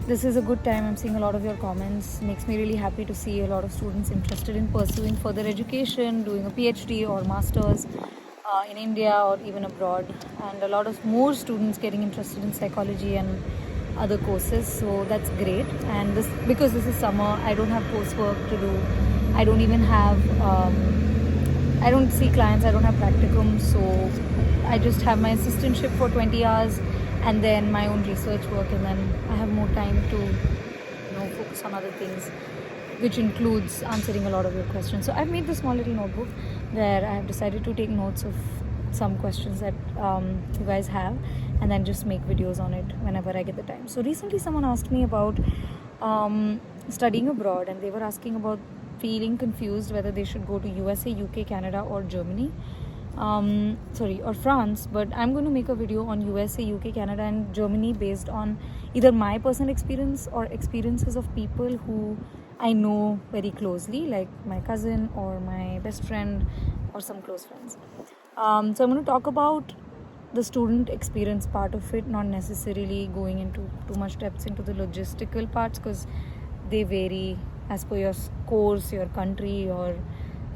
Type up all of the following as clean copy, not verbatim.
this is a good time. I'm seeing a lot of your comments. Makes me really happy to see a lot of students interested in pursuing further education, doing a PhD or masters in India or even abroad, and a lot of more students getting interested in psychology and other courses. So that's great. And this, because this is summer, I don't have coursework to do. I don't even have I don't see clients, I don't have practicum, so I just have my assistantship for 20 hours and then my own research work, and then I have more time to focus on other things, which includes answering a lot of your questions. So I've made this small little notebook where I have decided to take notes of some questions that you guys have, and then just make videos on it whenever I get the time. So recently someone asked me about studying abroad, and they were asking about feeling confused whether they should go to USA, UK, Canada or Germany. Or France, but I'm going to make a video on USA, UK, Canada and Germany based on either my personal experience or experiences of people who I know very closely, like my cousin or my best friend or some close friends. So I'm going to talk about the student experience part of it, not necessarily going into too much depth into the logistical parts, because they vary as per your course, your country, or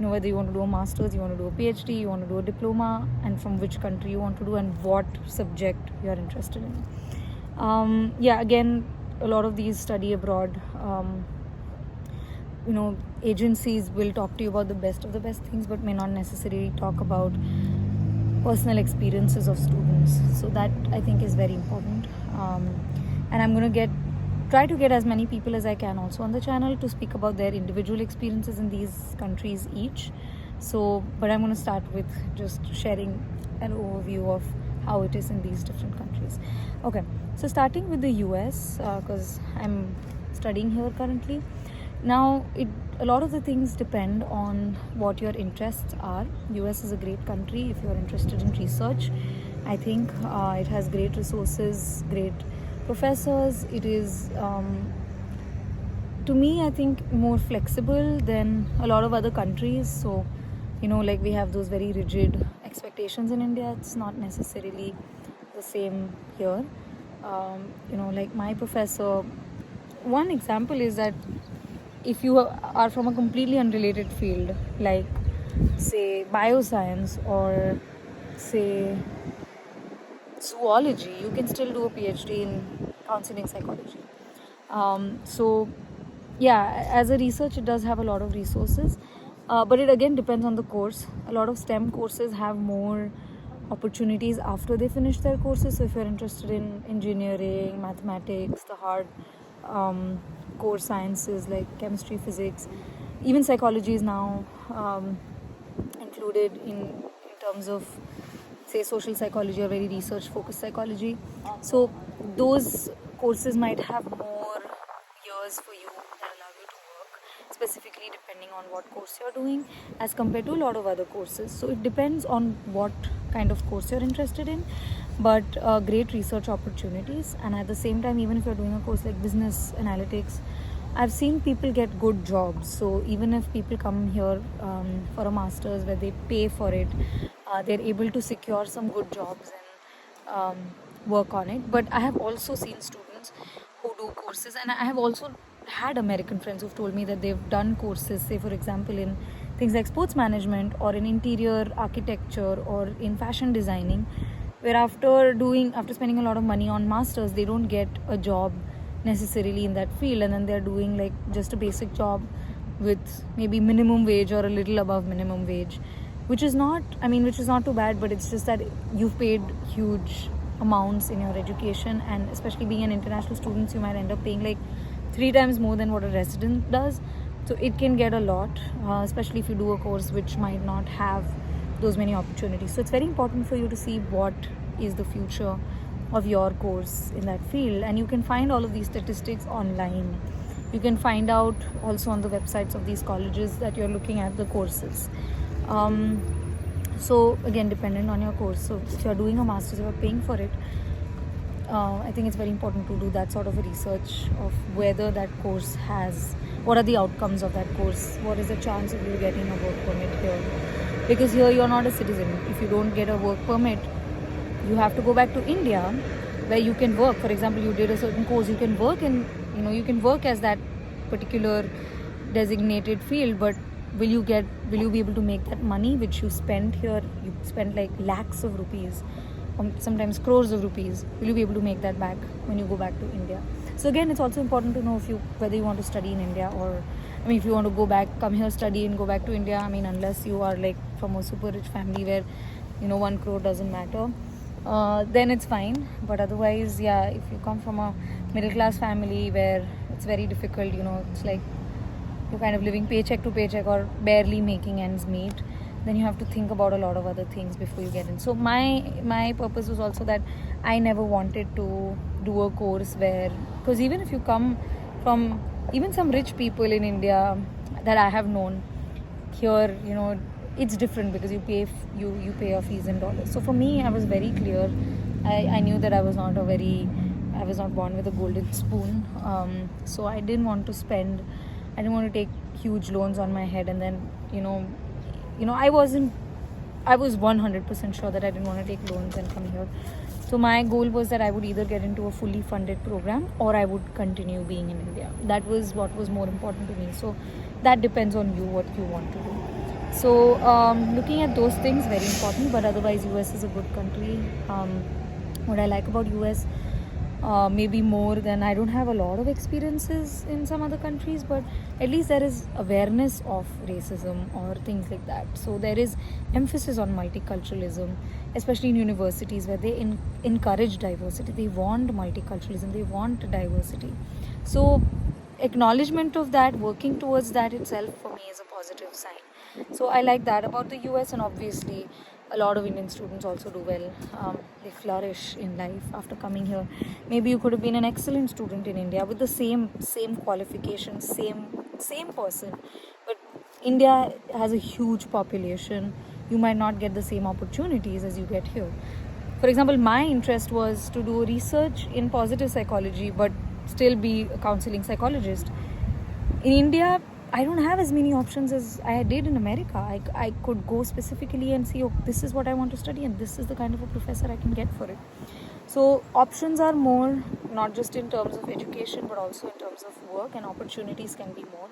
whether you want to do a master's, you want to do a PhD, you want to do a diploma, and from which country you want to do and what subject you are interested in. Again, a lot of these study abroad agencies will talk to you about the best of the best things, but may not necessarily talk about personal experiences of students. So that I think is very important. And I'm going to try to get as many people as I can also on the channel to speak about their individual experiences in these countries each. But I'm going to start with just sharing an overview of how it is in these different countries. Okay, so starting with the US, because I'm studying here currently. Now, a lot of the things depend on what your interests are. US is a great country if you're interested in research. I think it has great resources, great professors. It is, to me, I think more flexible than a lot of other countries. So, like we have those very rigid expectations in India. It's not necessarily the same here. Like my professor, one example is that if you are from a completely unrelated field, like say bioscience or say zoology, you can still do a PhD in counseling psychology. As a research, it does have a lot of resources, but it again depends on the course. A lot of STEM courses have more opportunities after they finish their courses. So if you're interested in engineering, mathematics, the hard core sciences like chemistry, physics, even psychology is now included in terms of, say, social psychology or very research focused psychology. So those courses might have more years for you that allow you to work, specifically depending on what course you're doing as compared to a lot of other courses. So it depends on what kind of course you're interested in, but great research opportunities. And at the same time, even if you're doing a course like business analytics, I've seen people get good jobs. So even if people come here for a master's where they pay for it, they're able to secure some good jobs and work on it. But I have also seen students who do courses, and I have also had American friends who've told me that they've done courses, say for example in things like sports management or in interior architecture or in fashion designing, where after spending a lot of money on masters, they don't get a job necessarily in that field, and then they're doing like just a basic job with maybe minimum wage or a little above minimum wage, which is not too bad, but it's just that you've paid huge amounts in your education, and especially being an international student, you might end up paying like 3 times more than what a resident does. So it can get a lot, especially if you do a course which might not have those many opportunities. So it's very important for you to see what is the future of your course in that field, and you can find all of these statistics online. You can find out also on the websites of these colleges that you're looking at the courses. So again, dependent on your course. So if you're doing a master's, you're paying for it, I think it's very important to do that sort of a research of whether that course what are the outcomes of that course, what is the chance of you getting a work permit here, because here you're not a citizen. If you don't get a work permit, you have to go back to India where you can work. For example, you did a certain course, you can work and you can work as that particular designated field, but will you be able to make that money which you spent here? You spent like lakhs of rupees, sometimes crores of rupees. Will you be able to make that back when you go back to India? So again, it's also important to know whether you want to study in India, or if you want to go back, come here, study and go back to India. Unless you are like from a super rich family where 1 crore doesn't matter, then it's fine. But otherwise, yeah, if you come from a middle class family where it's very difficult, it's like you're kind of living paycheck to paycheck or barely making ends meet, then you have to think about a lot of other things before you get in. So my purpose was also that I never wanted to do a course where, because even if you come from even some rich people in India that I have known, here it's different because you pay your fees in dollars. So for me, I was very clear. I knew that I was not born with a golden spoon. So I didn't want to take huge loans on my head, and then I was 100% sure that I didn't want to take loans and come here. So my goal was that I would either get into a fully funded program or I would continue being in India. That was what was more important to me. So that depends on you, what you want to do. So looking at those things, very important. But otherwise, US is a good country. What I like about US, maybe more than, I don't have a lot of experiences in some other countries, but at least there is awareness of racism or things like that. So there is emphasis on multiculturalism, especially in universities where they encourage diversity. They want multiculturalism, they want diversity. So acknowledgement of that, working towards that itself, for me is a positive sign. So I like that about the US, and obviously a lot of Indian students also do well. They flourish in life after coming here. Maybe you could have been an excellent student in India with the same qualifications, same person, but India has a huge population. You might not get the same opportunities as you get here. For example, my interest was to do research in positive psychology but still be a counseling psychologist. In India, I don't have as many options as I did in America. I could go specifically and see, this is what I want to study and this is the kind of a professor I can get for it. So options are more, not just in terms of education but also in terms of work, and opportunities can be more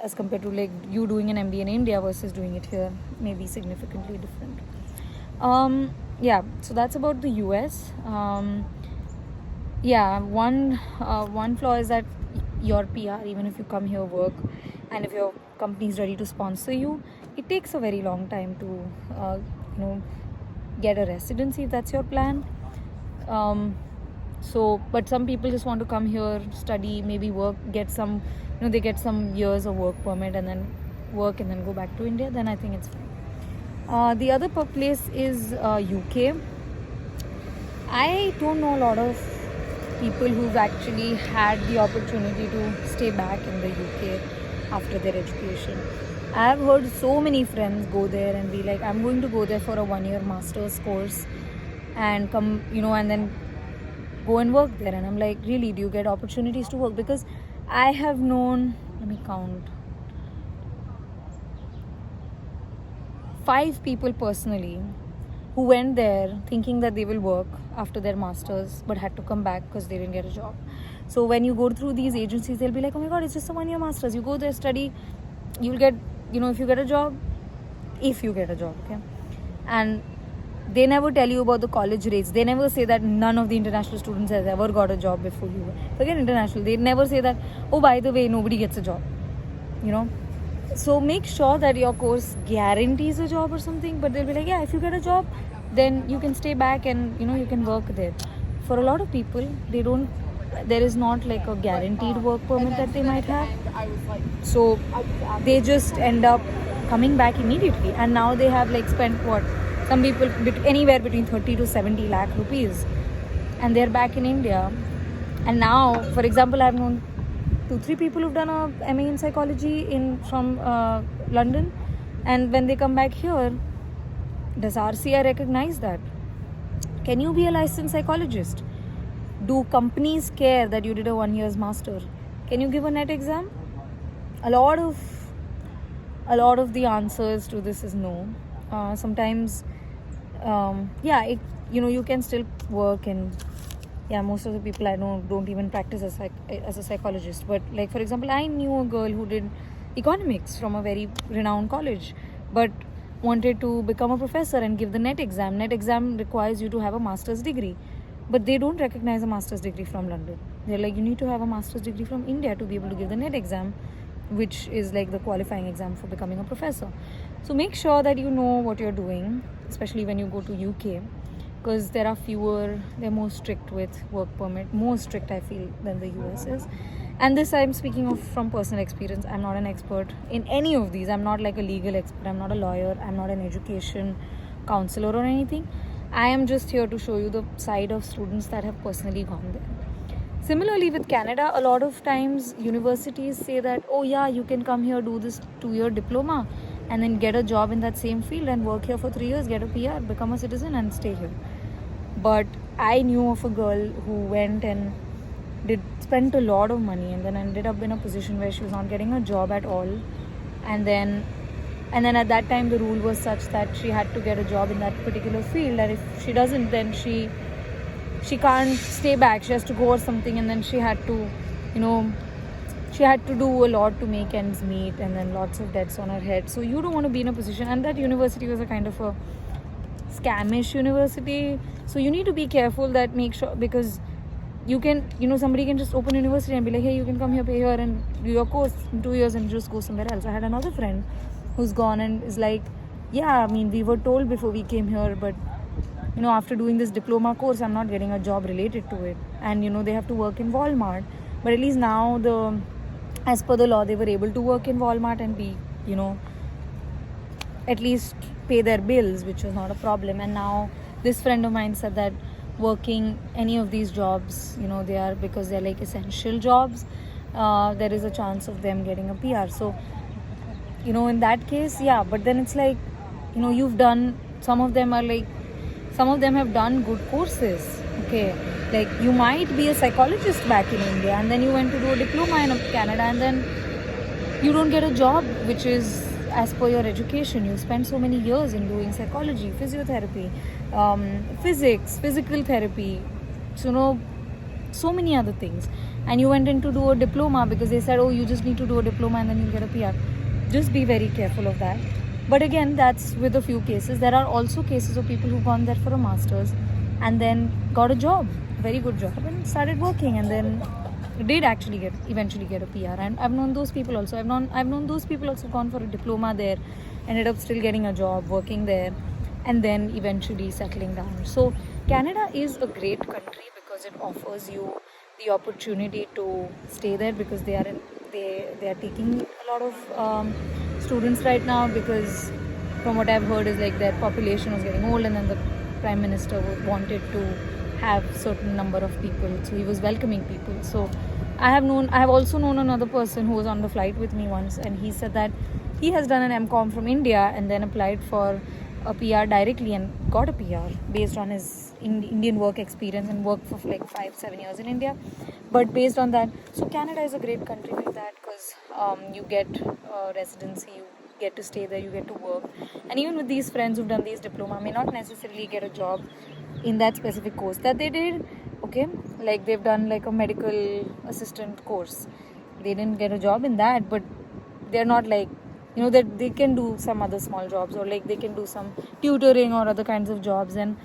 as compared to like you doing an MBA in India versus doing it here, may be significantly different. So that's about the US. One flaw is that your PR, even if you come here, work, and if your company is ready to sponsor you, it takes a very long time to get a residency if that's your plan. But some people just want to come here, study, maybe work, get some years of work permit and then work and then go back to India. Then I think it's fine. The other place is UK. I don't know a lot of people who've actually had the opportunity to stay back in the UK after their education. I've heard so many friends go there and be like, I'm going to go there for a 1-year master's course and come, and then go and work there. And I'm like, really, do you get opportunities to work? Because I have known, let me count, 5 people personally who went there thinking that they will work after their masters but had to come back because they didn't get a job. So when you go through these agencies, they'll be like, oh my god, it's just a 1-year masters. You go there, study, you'll get, if you get a job, okay? And they never tell you about the college rates. They never say that none of the international students has ever got a job before you. Forget international. They never say that, oh, by the way, nobody gets a job. So make sure that your course guarantees a job or something. But they'll be like, yeah, if you get a job, then you can stay back and, you can work there. For a lot of people, there is not like a guaranteed work permit that they might have. So they just end up coming back immediately. And now they have spent some people anywhere between 30 to 70 lakh rupees, and they're back in India. And now, for example, I've known 2-3 people who've done a MA in psychology from London, and when they come back here, does RCI recognize that? Can you be a licensed psychologist? Do companies care that you did a 1-year master? Can you give a NET exam? A lot of the answers to this is no. Sometimes you can still work and yeah, most of the people I know don't even practice as a psychologist. But like, for example, I knew a girl who did economics from a very renowned college, but wanted to become a professor and give the NET exam. NET exam requires you to have a master's degree, but they don't recognize a master's degree from London. They're like, you need to have a master's degree from India to be able to give the NET exam, which is like the qualifying exam for becoming a professor. So make sure that you know what you're doing, especially when you go to UK, because they're more strict with work permit, more strict I feel than the US is. And this I'm speaking of from personal experience. I'm not an expert in any of these. I'm not like a legal expert, I'm not a lawyer, I'm not an education counselor or anything. I am just here to show you the side of students that have personally gone there. Similarly with Canada, a lot of times universities say that, oh yeah, you can come here, do this 2-year diploma and then get a job in that same field and work here for 3 years, get a PR, become a citizen and stay here. But I knew of a girl who went and spent a lot of money and then ended up in a position where she was not getting a job at all. And then at that time the rule was such that she had to get a job in that particular field, and if she doesn't, then she can't stay back, she has to go or something. And then she had to do a lot to make ends meet, and then lots of debts on her head. So you don't want to be in a position, and that university was a kind of a scamish university, so you need to be careful that make sure, because you can, somebody can just open a university and be like, hey, you can come here, pay here and do your course in 2 years and just go somewhere else. I had another friend who's gone and is like, yeah, I mean, we were told before we came here, but after doing this diploma course, I'm not getting a job related to it. And they have to work in Walmart, but at least now as per the law, they were able to work in Walmart and be, at least pay their bills, which was not a problem. And now this friend of mine said that working any of these jobs, because they're like essential jobs, there is a chance of them getting a PR. So in that case, yeah, but then it's like, you've done, some of them have done good courses, okay, like you might be a psychologist back in India and then you went to do a diploma in Canada, and then you don't get a job which is as per your education. You spend so many years in doing psychology, physiotherapy, physics, physical therapy, so many other things, and you went in to do a diploma because they said, oh, you just need to do a diploma and then you get a PR. Just be very careful of that. But again, that's with a few cases. There are also cases of people who've gone there for a master's and then got a job, very good job, and started working, and then did actually eventually get a PR. And I've known those people also. I've known those people also gone for a diploma there, ended up still getting a job, working there, and then eventually settling down. So Canada is a great country because it offers you the opportunity to stay there, because they are taking a lot of students right now, because from what I've heard is like their population was getting old, and then the Prime Minister wanted to have certain number of people, so he was welcoming people. So I have also known another person who was on the flight with me once, and he said that he has done an MCom from India and then applied for a PR directly and got a PR based on his Indian work experience, and worked for like 5-7 years in India. But based on that, so Canada is a great country like that, because you get residency, you get to stay there, you get to work. And even with these friends who've done these diploma, may not necessarily get a job in that specific course that they did, okay, like they've done like a medical assistant course, they didn't get a job in that, but they're not like, that they can do some other small jobs, or like they can do some tutoring or other kinds of jobs, and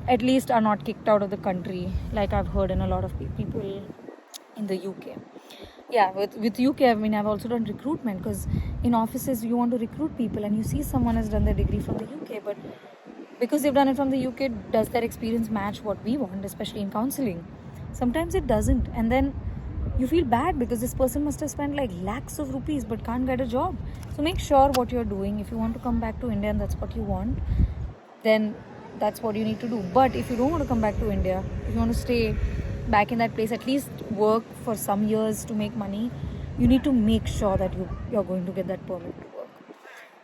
at least are not kicked out of the country, like I've heard in a lot of people in the UK. Yeah, with UK, I mean, I've also done recruitment, because in offices you want to recruit people and you see someone has done their degree from the UK, but because they've done it from the UK, does their experience match what we want, especially in counseling? Sometimes it doesn't, and then you feel bad because this person must have spent like lakhs of rupees but can't get a job. So make sure what you're doing. If you want to come back to India and that's what you want, then that's what you need to do. But if you don't want to come back to India, if you want to stay back in that place, at least work for some years to make money, you need to make sure that you're going to get that permit to work.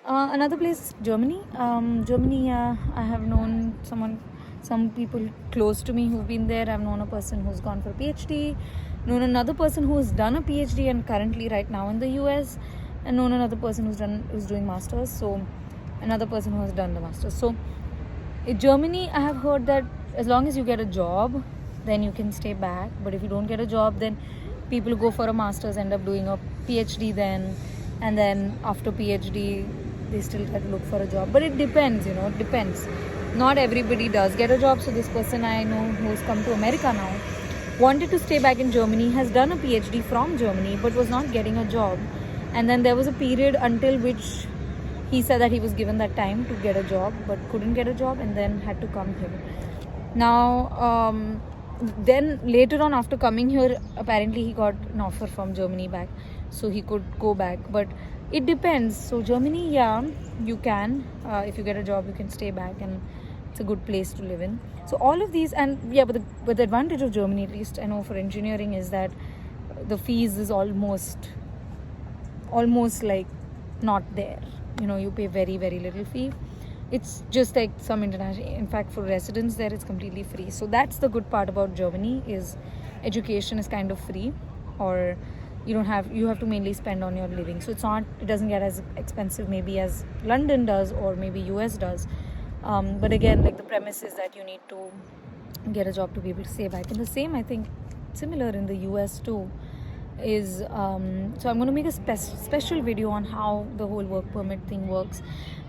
Another place is Germany. Germany, I have known some people close to me who've been there. I've known a person who's gone for a PhD, known another person who's done a PhD and currently right now in the US, and known another person who's doing masters. So another person who has done the masters. So in Germany, I have heard that as long as you get a job, then you can stay back. But if you don't get a job, then people go for a master's, end up doing a PhD then, and then after PhD they still try to look for a job. But it depends, it depends. Not everybody does get a job. So this person I know who's come to America now wanted to stay back in Germany, has done a PhD from Germany but was not getting a job. And then there was a period until which he said that he was given that time to get a job but couldn't get a job, and then had to come here. Now then later on, after coming here, apparently he got an offer from Germany back, so he could go back. But it depends. So Germany, yeah, you can, if you get a job you can stay back, and it's a good place to live in. So all of these, and yeah, but the advantage of Germany, at least I know for engineering, is that the fees is almost like not there. You pay very, very little fee. It's just like some international, in fact for residents there it's completely free. So that's the good part about Germany, is education is kind of free, or you have to mainly spend on your living. So it doesn't get as expensive maybe as London does, or maybe US does. But again, like, the premise is that you need to get a job to be able to stay back. And the same, I think, similar in the US too, is so I'm going to make a special video on how the whole work permit thing works.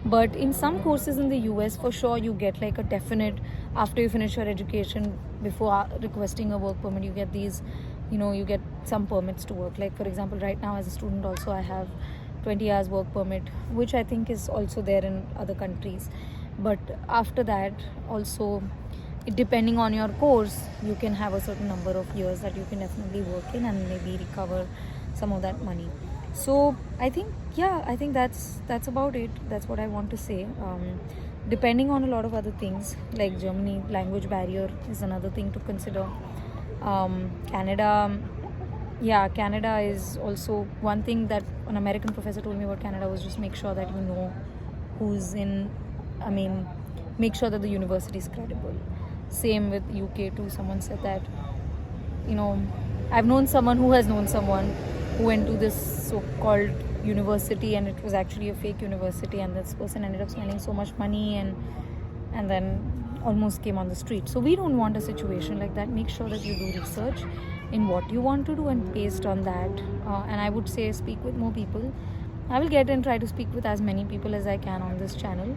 But in some courses in the US, for sure, you get like a definite, after you finish your education, before requesting a work permit, you get these, you get some permits to work. Like, for example, right now as a student also, I have 20 hours work permit, which I think is also there in other countries. But after that also, depending on your course, you can have a certain number of years that you can definitely work in and maybe recover some of that money. So I think that's about it. That's what I want to say. Depending on a lot of other things, like Germany, language barrier is another thing to consider. Canada is also one thing that an American professor told me about Canada, was just make sure that you know who's in, make sure that the university is credible. Same with UK too. Someone said that, I've known someone who has known someone who went to this so-called university, and it was actually a fake university, and this person ended up spending so much money and then almost came on the street. So we don't want a situation like that. Make sure that you do research in what you want to do, and based on that, and I would say speak with more people. I will get and try to speak with as many people as I can on this channel.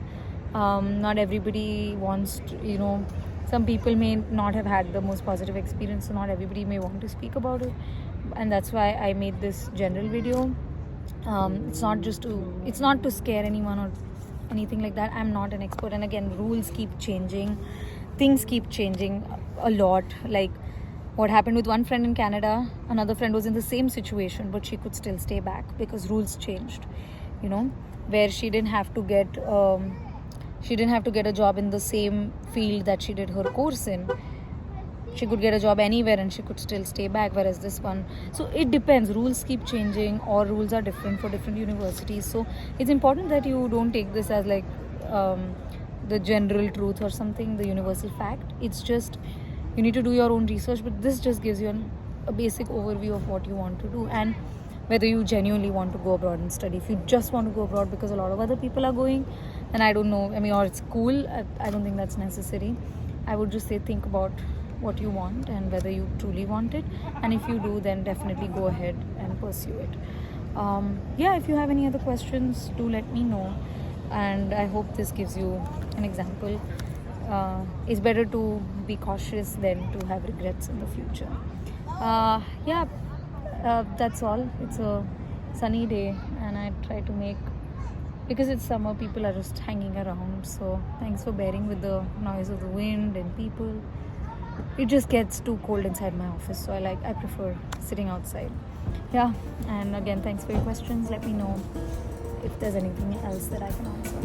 Not everybody wants to, some people may not have had the most positive experience, so not everybody may want to speak about it, and that's why I made this general video. It's not to scare anyone or anything like that. I'm not an expert, and again, rules keep changing, things keep changing a lot. Like what happened with one friend in Canada, another friend was in the same situation, but she could still stay back because rules changed, where she didn't have to get a job in the same field that she did her course in. She could get a job anywhere and she could still stay back, whereas this one, so it depends. Rules keep changing, or rules are different for different universities. So it's important that you don't take this as like the general truth or something, the universal fact. It's just, you need to do your own research, but this just gives you a basic overview of what you want to do, and whether you genuinely want to go abroad and study. If you just want to go abroad because a lot of other people are going, then I don't know, or it's cool, I don't think that's necessary. I would just say think about what you want and whether you truly want it, and if you do, then definitely go ahead and pursue it. If you have any other questions, do let me know, and I hope this gives you an example. It's better to be cautious than to have regrets in the future. That's all. It's a sunny day, and I try to make, because it's summer, people are just hanging around, so thanks for bearing with the noise of the wind and people. It just gets too cold inside my office, so I prefer sitting outside. And again, thanks for your questions. Let me know if there's anything else that I can answer.